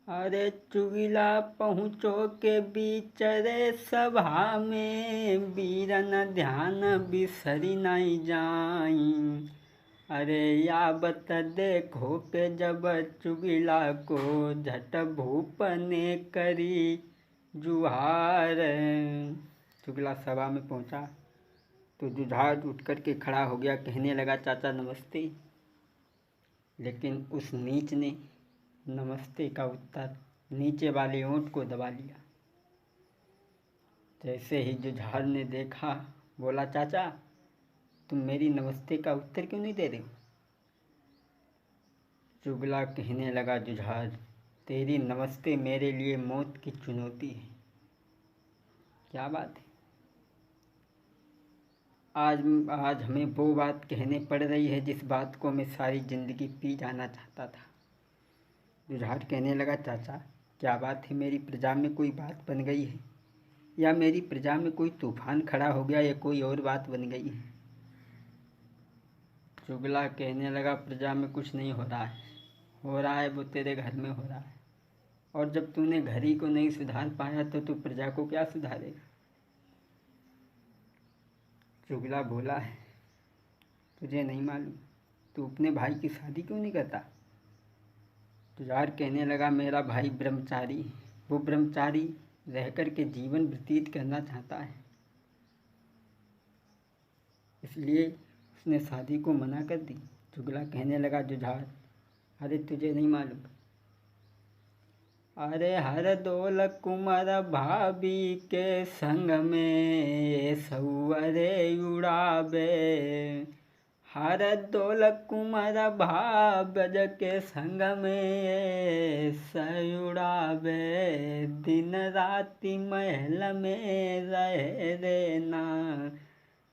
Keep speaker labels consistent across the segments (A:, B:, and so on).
A: अरे चुगिला पहुँचो के बीचरे सभा में, बीरन ध्यान बिसरी नहीं जाई। अरे या बत देखो के जब चुगिला को झट भूप ने करी जुहार। चुगिला सभा में पहुंचा तो जुझार उठ कर के खड़ा हो गया, कहने लगा चाचा नमस्ते। लेकिन उस नीच ने नमस्ते का उत्तर नीचे वाले ओंठ को दबा लिया। जैसे ही जुझार ने देखा, बोला चाचा तुम मेरी नमस्ते का उत्तर क्यों नहीं दे रहे हो? चुगला कहने लगा जुझार, तेरी नमस्ते मेरे लिए मौत की चुनौती है। क्या बात है, आज हमें वो बात कहने पड़ रही है जिस बात को मैं सारी जिंदगी पी जाना चाहता था। जुझार कहने लगा चाचा क्या बात है, मेरी प्रजा में कोई बात बन गई है, या मेरी प्रजा में कोई तूफान खड़ा हो गया, या कोई और बात बन गई है? चुगला कहने लगा प्रजा में कुछ नहीं हो रहा है वो तेरे घर में हो रहा है। और जब तूने घर ही को नहीं सुधार पाया तो तू प्रजा को क्या सुधारेगा? चुगला बोला है तुझे नहीं मालूम, तू अपने भाई की शादी क्यों नहीं करता? जुझार कहने लगा मेरा भाई ब्रह्मचारी है, वो ब्रह्मचारी रह कर के जीवन व्यतीत करना चाहता है, इसलिए उसने शादी को मना कर दी। चुगला कहने लगा जुझार अरे तुझे नहीं मालूम, अरे हर दौल कुमार भाभी के संग में सौरे उड़ाबे। हर दौल कुमार भाभज के संग में सयुड़ाबे। दिन राति महल में रहे देना,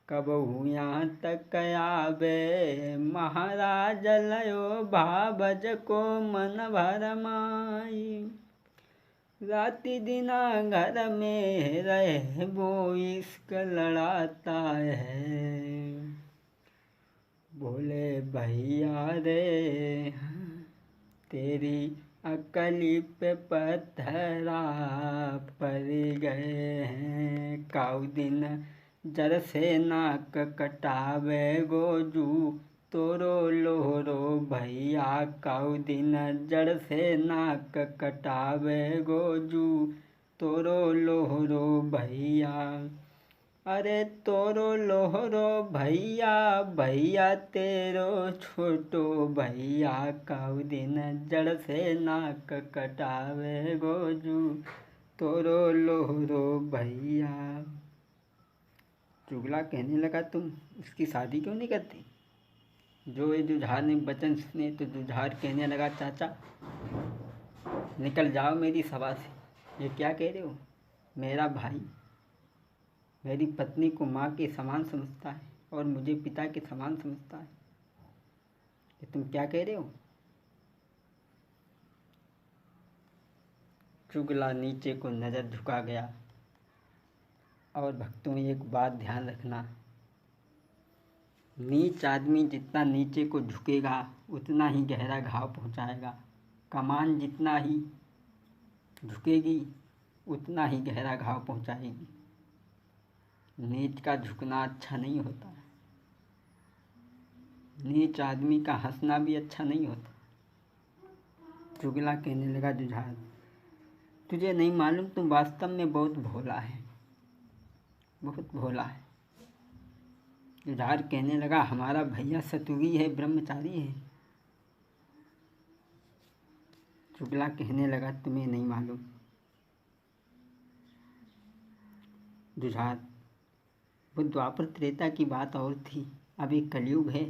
A: कब यहाँ तक आबे। महाराज लयो भाभज को मन भर माई, राति दिना घर में रहे वो इश्क लड़ाता है। बोले भैया रे तेरी अकली पे पत्थरा पड़ गए हैं, काऊ दिन जर से नाक कटावे गोजू तोरो लोहरो भैया। काऊ दिन जड़ से नाक कटावे गोजू तोरो लोहरो भैया। अरे तोरो लोहरो भैया, भैया तेरो छोटो भैया। काऊ दिन जड़ से नाक कटावे गोजू तोरो लोहरो भैया। चुगला कहने लगा तुम उसकी शादी क्यों नहीं करते? जो ये जुझार ने वचन सुने तो जुझार कहने लगा चाचा निकल जाओ मेरी सभा से। ये क्या कह रहे हो? मेरा भाई मेरी पत्नी को माँ के समान समझता है और मुझे पिता के समान समझता है, ये तुम क्या कह रहे हो? चुगला नीचे को नज़र झुका गया। और भक्तों एक बात ध्यान रखना, नीच आदमी जितना नीचे को झुकेगा उतना ही गहरा घाव पहुंचाएगा। कमान जितना ही झुकेगी उतना ही गहरा घाव पहुंचाएगी। नीच का झुकना अच्छा नहीं होता, नीच आदमी का हंसना भी अच्छा नहीं होता। चुगला कहने लगा जुझार तुझे नहीं मालूम, तुम वास्तव में बहुत भोला है, बहुत भोला है। जुझार कहने लगा हमारा भैया सतुगी है, ब्रह्मचारी है। चुगला कहने लगा तुम्हें नहीं मालूम। जुझार वो द्वापर त्रेता की बात और थी, अब एक कलयुग है,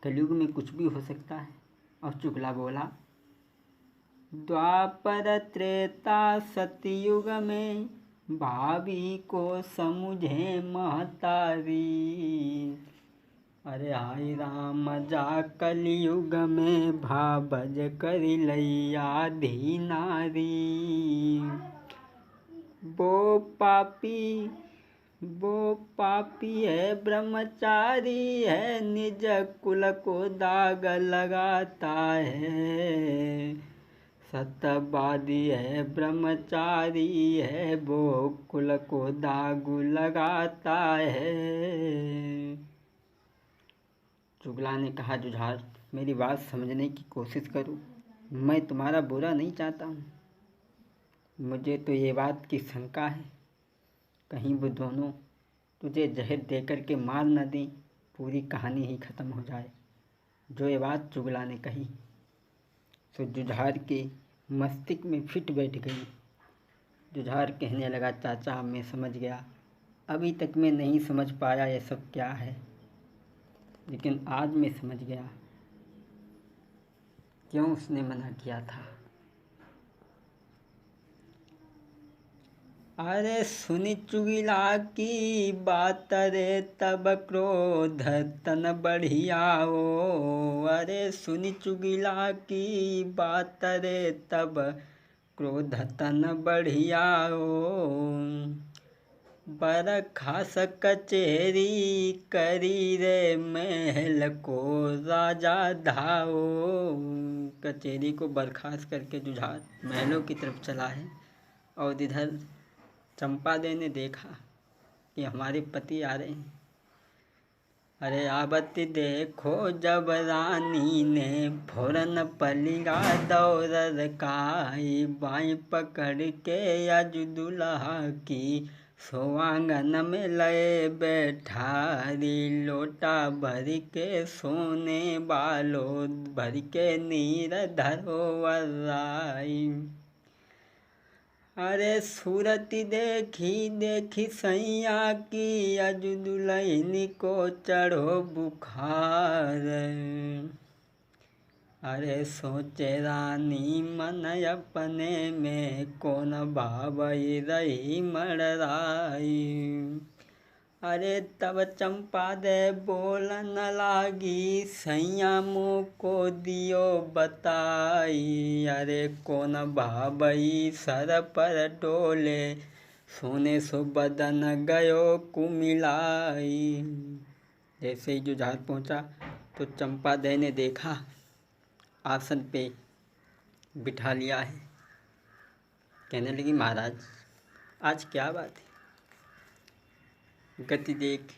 A: कलयुग में कुछ भी हो सकता है। और चुगला बोला द्वापर त्रेता सतयुग में भाभी को समझे महतारी। अरे हाय राम जा कलयुग में भाभज करी लैया धी नारी। वो पापी है ब्रह्मचारी है, निज कुल को दाग लगाता है। सत्यवादी है, ब्रह्मचारी है, वो कुल को दाग लगाता है। जुगला ने कहा, जुझार मेरी बात समझने की कोशिश करो, मैं तुम्हारा बुरा नहीं चाहता हूँ। मुझे तो ये बात की शंका है, कहीं वो दोनों तुझे जहर देकर के मार न दें, पूरी कहानी ही ख़त्म हो जाए। जो ये बात जुगला ने कही तो जुझार के मस्तिष्क में फिट बैठ गई। जुझार कहने लगा, चाचा मैं समझ गया, अभी तक मैं नहीं समझ पाया ये सब क्या है, लेकिन आज मैं समझ गया क्यों उसने मना किया था। अरे सुनी चुगिला की बात रे, तब क्रोध तन बढ़ियाओ। अरे सुनी चुगिला की बात रे, तब क्रोध तन बढ़ियाओ। बरखास कचेरी करी रे, महल को राजा धाओ। कचेरी को बर्खास्त करके जुझार महलों की तरफ चला है, और इधर चंपादे ने देखा कि हमारे पति आ रहे हैं। अरे आवत देखो जब रानी ने, फौरन पलिया दौड़ काई। बाई पकड़ के अज दुल्हा की, सोआंगन में लए बैठारी। लोटा भर के सोने बालो, भर के नीर धरोवराई। अरे सूरत देखी देखी सैया की, अज दुल्हन को चढ़ो बुखार। अरे सोचे रानी मन अपने में, कौन भावई रही मड़राई। अरे तब चंपा दे बोलन लागी, सैया मुँह को दियो बताई। अरे कौन भावई सर पर डोले, सोने सो बदन गयो कुमिलाई। जैसे ही जुझार पहुंचा तो चंपा दे ने देखा आसन पे बिठा लिया है। कहने लगी, महाराज आज क्या बात है? गति देख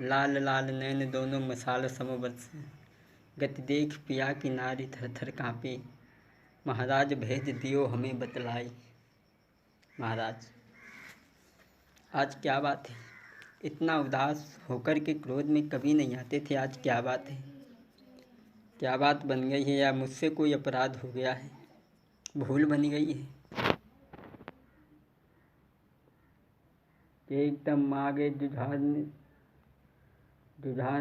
A: लाल लाल नैन दोनों मसाल समवर्ष। गति देख पिया की नारी थर थर काँपे। महाराज भेज दियो हमें बतलाई। महाराज आज क्या बात है? इतना उदास होकर के क्रोध में कभी नहीं आते थे, आज क्या बात है? क्या बात बन गई है, या मुझसे कोई अपराध हो गया है, भूल बन गई है? एकदम आगे जुझार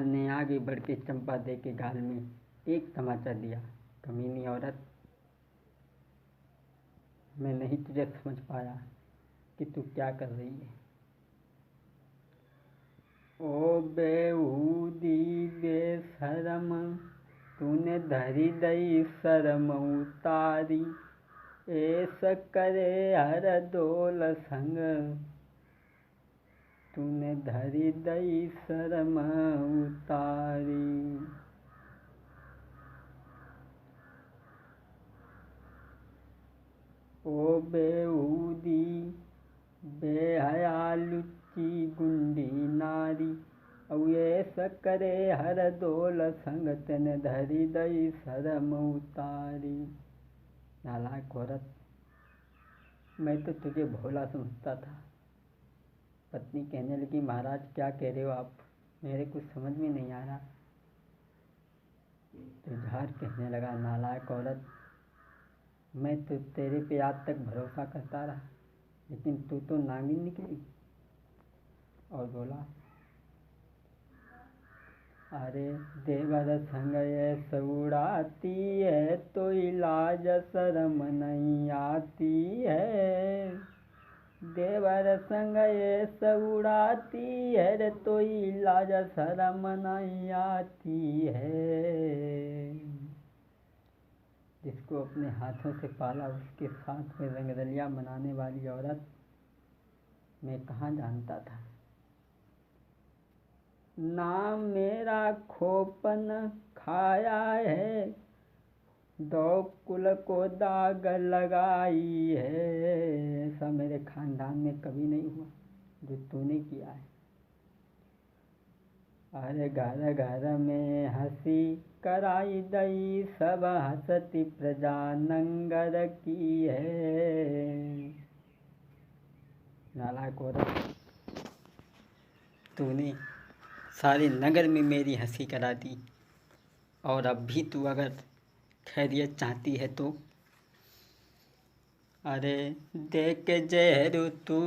A: ने आगे बढ़ के चंपा दे के गाल में एक तमाचा दिया। कमीनी औरत, मैं नहीं तुझे समझ पाया कि तू क्या कर रही है। ओ बेहूदी बेशरम, तूने धरी दई शरम उतारी। ऐस करे हर डोल संग, तूने धरी दई शरम उतारी। ओ बेहूदी बेहया लुच्ची गुंडी नारी, ऐस करे हर डोल संग, तूने धरी दई शरम उतारी। नालायक औरत, मैं तो तुझे भोला समझता था। पत्नी कहने लगी, महाराज क्या कह रहे हो आप, मेरे कुछ समझ में नहीं आ रहा। जुझार कहने लगा, नालायक औरत, मैं तो तेरे पे आज तक भरोसा करता रहा, लेकिन तू तो नागिन निकली। और बोला, अरे देवर संग ये उड़ाती है, तो इलाज शर्म नहीं आती है। देवर संग ये उड़ाती है रे, तो इलाज शर्म नहीं आती है। जिसको अपने हाथों से पाला, उसके साथ में रंगरलिया मनाने वाली औरत मैं कहाँ जानता था। नाम मेरा खोपन खाया है, दो कुल को दाग लगाई है, ऐसा मेरे खानदान में कभी नहीं हुआ जो तूने किया है। अरे घर घर में हंसी कराई दई, सब हंसती प्रजा नंगर की है। नालायक औरत, तूने सारे नगर में मेरी हंसी करा दी, और अब भी तू अगर खैरियत चाहती है तो अरे देख जहर तू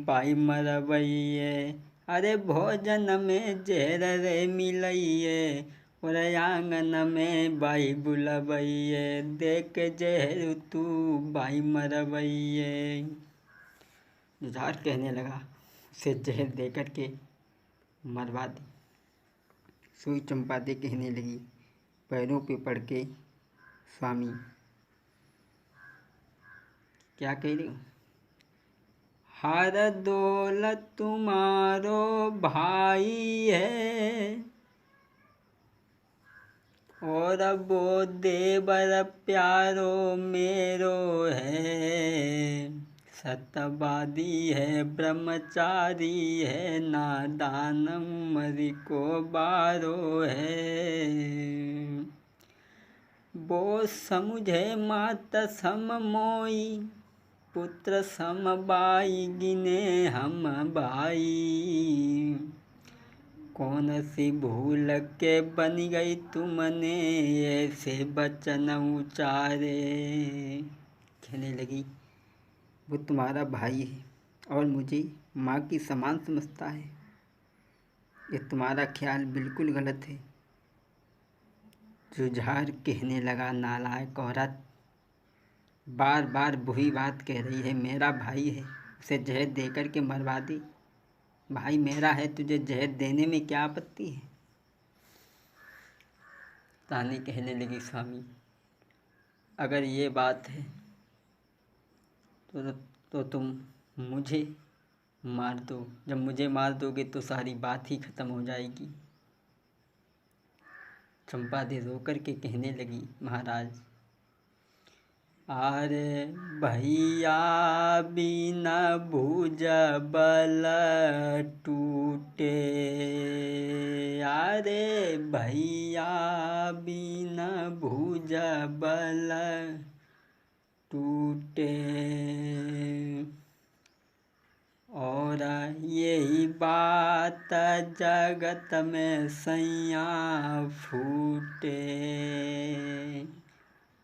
A: बाई मरवैये, अरे भोजन में जहर रे मिलइये, और आंगन में बाई बुलवैये, देख जहर तू बाई मरवैये। जुझार कहने लगा उसे जहर दे कर के मरवा दी। सुई चंपा दे कहने लगी पैरों पे पड़ के, स्वामी क्या कह रही हो? हर दौलत तुम्हारो भाई है, और वो देवर प्यारो मेरो है, सत्यवादी है ब्रह्मचारी है, नादान मरी को बारो है। वो समुझे मात सम मोई, पुत्र सम बाई गिने हम भाई, कौन सी भूल के बन गई तुमने ऐसे बचन उचारे। कहने लगी वो तुम्हारा भाई है और मुझे माँ की समान समझता है, ये तुम्हारा ख्याल बिल्कुल गलत है। जुझार कहने लगा नालायक औरत, बार बार वही बात कह रही है, मेरा भाई है उसे जहर दे कर के मरवा दी। भाई मेरा है, तुझे जहर देने में क्या आपत्ति है? रानी कहने लगी स्वामी अगर ये बात है तो तुम मुझे मार दो, जब मुझे मार दोगे तो सारी बात ही खत्म हो जाएगी। चंपा दे रो कर के कहने लगी महाराज, अरे भैया बिना भुज बल टूटे, अरे भैया बिना भुज बल टूटे, और यही बात जगत में सैया फूटे,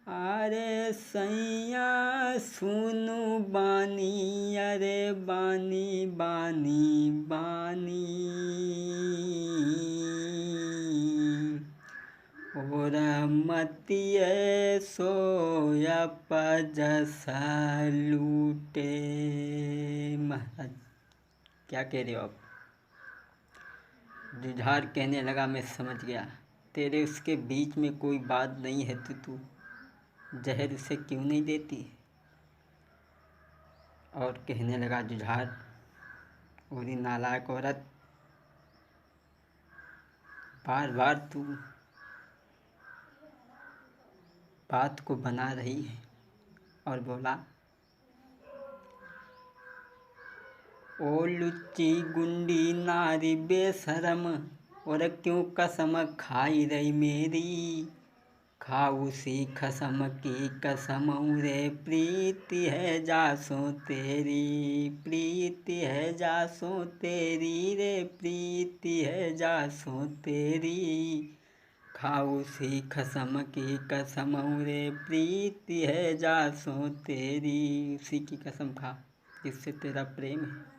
A: अरे सैया सुनु बानी, अरे बानी बानी बानी, और मतिये सोया पजस लूटे। महाराज क्या कह रहे हो आप? जुझार कहने लगा मैं समझ गया, तेरे उसके बीच में कोई बात नहीं है, तो तू जहर उसे क्यों नहीं देती? और कहने लगा जुझार, ओरी नालायक औरत, बार बार तू बात को बना रही है। और बोला ओ लुच्ची गुंडी नारी बेशरम, और क्यों कसम खाई रही मेरी, खाऊ सी कसम की कसम रे, प्रीति है जासो तेरी, प्रीति है जासो तेरी रे, प्रीति है जासो तेरी, खाऊ सी कसम की कसम रे, प्रीति है जासो तेरी। उसी की कसम खा जिससे तेरा प्रेम है।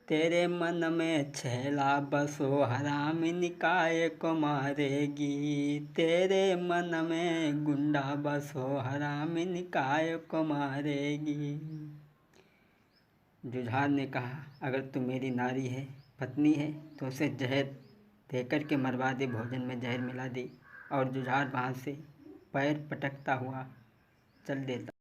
A: तेरे मन में छैला बसो हराम निकाय को मारेगी, तेरे मन में गुंडा बसो हराम निकाय को मारेगी। जुझार ने कहा अगर तू मेरी नारी है, पत्नी है, तो उसे जहर देकर के मरवा दे, भोजन में जहर मिला दे। और जुझार वहाँ से पैर पटकता हुआ चल देता।